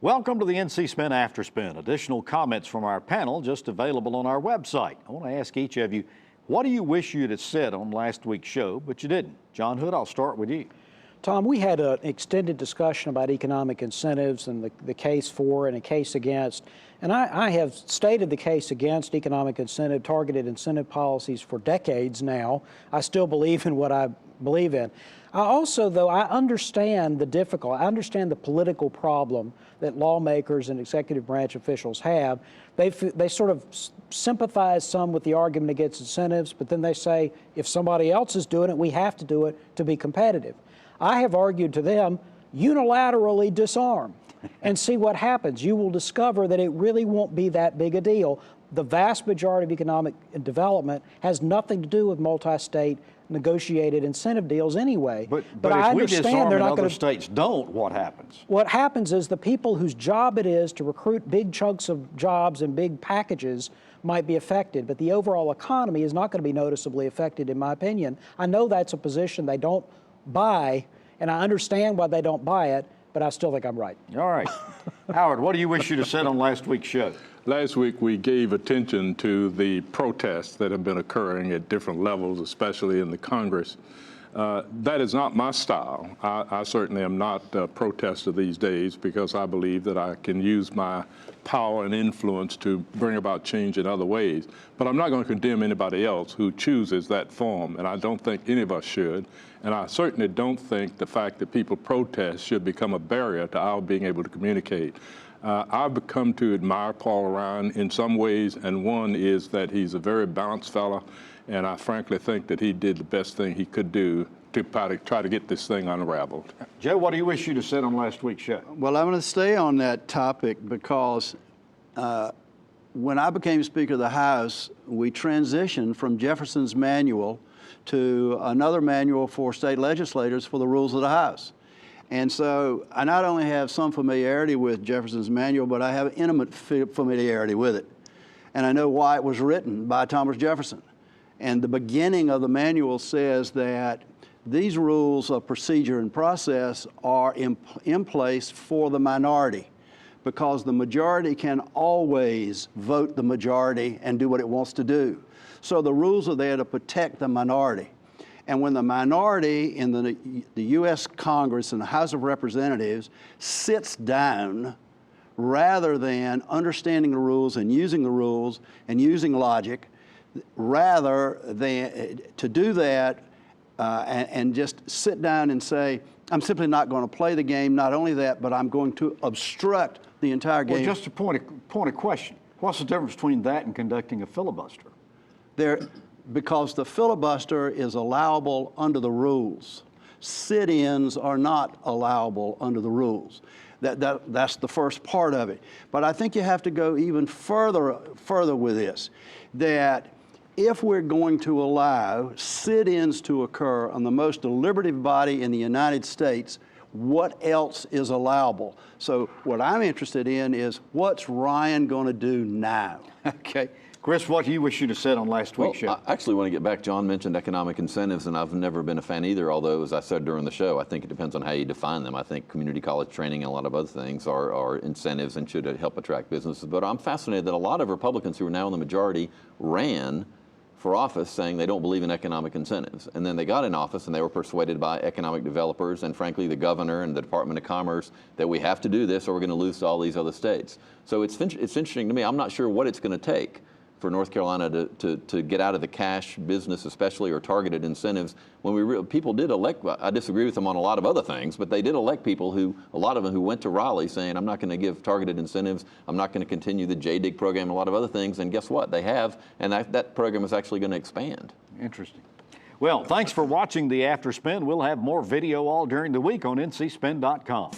Welcome to the NC Spin After Spin. Additional comments from our panel just available on our website. I want to ask each of you, what do you wish you'd have said on last week's show, but you didn't? John Hood, I'll start with you. Tom, we had an extended discussion about economic incentives and the case for and a case against. And I have stated the case against economic incentive, targeted incentive policies for decades now. I still believe in what I believe in. I also, though, I understand the political problem that lawmakers and executive branch officials have. They sort of sympathize some with the argument against incentives, but then they say, if somebody else is doing it, we have to do it to be competitive. I have argued to them, unilaterally disarm and see what happens. You will discover that it really won't be that big a deal. The vast majority of economic development has nothing to do with multi-state negotiated incentive deals anyway. But I if we understand disarm they're and not other going to. states don't, what happens? What happens is the people whose job it is to recruit big chunks of jobs and big packages might be affected, but the overall economy is not going to be noticeably affected, in my opinion. I know that's a position they don't buy, and I understand why they don't buy it, but I still think I'm right. All right. Howard, what do you wish you'd have said on last week's show? Last week, we gave attention to the protests that have been occurring at different levels, especially in the Congress. That is not my style. I certainly am not a protester these days because I believe that I can use my power and influence to bring about change in other ways. But I'm not going to condemn anybody else who chooses that form, and I don't think any of us should. And I certainly don't think the fact that people protest should become a barrier to our being able to communicate. I've come to admire Paul Ryan in some ways, and one is that he's a very balanced fellow, and I frankly think that he did the best thing he could do to try to get this thing unraveled. Joe, what do you wish you'd have said on last week's show? Well, I'm going to stay on that topic because when I became Speaker of the House, we transitioned from Jefferson's manual to another manual for state legislators for the rules of the House. And so I not only have some familiarity with Jefferson's manual, but I have intimate familiarity with it. And I know why it was written by Thomas Jefferson. And the beginning of the manual says that these rules of procedure and process are in place for the minority, because the majority can always vote the majority and do what it wants to do. So the rules are there to protect the minority. And when the minority in the U.S. Congress and the House of Representatives sits down, rather than understanding the rules and using logic, rather than to do that and just sit down and say, I'm simply not going to play the game. Not only that, but I'm going to obstruct the entire game. Well, just a point of question. What's the difference between that and conducting a filibuster? Because the filibuster is allowable under the rules. Sit-ins are not allowable under the rules. That's the first part of it. But I think you have to go even further with this, that if we're going to allow sit-ins to occur on the most deliberative body in the United States, what else is allowable? So what I'm interested in is, what's Ryan going to do now? Okay. Chris, what do you wish you'd have said on last week's show? I actually want to get back. John mentioned economic incentives, and I've never been a fan either, although, as I said during the show, I think it depends on how you define them. I think community college training and a lot of other things are incentives and should help attract businesses. But I'm fascinated that a lot of Republicans who are now in the majority ran for office saying they don't believe in economic incentives. And then they got in office and they were persuaded by economic developers and, frankly, the governor and the Department of Commerce that we have to do this or we're going to lose to all these other states. So it's interesting to me. I'm not sure what it's going to take for North Carolina to get out of the cash business, especially, or targeted incentives. When people did elect, I disagree with them on a lot of other things, but they did elect people a lot of them who went to Raleigh saying, I'm not going to give targeted incentives, I'm not going to continue the JDIG program, a lot of other things, and guess what? They have, and that program is actually going to expand. Interesting. Well, thanks for watching the After Spin. We'll have more video all during the week on ncspin.com.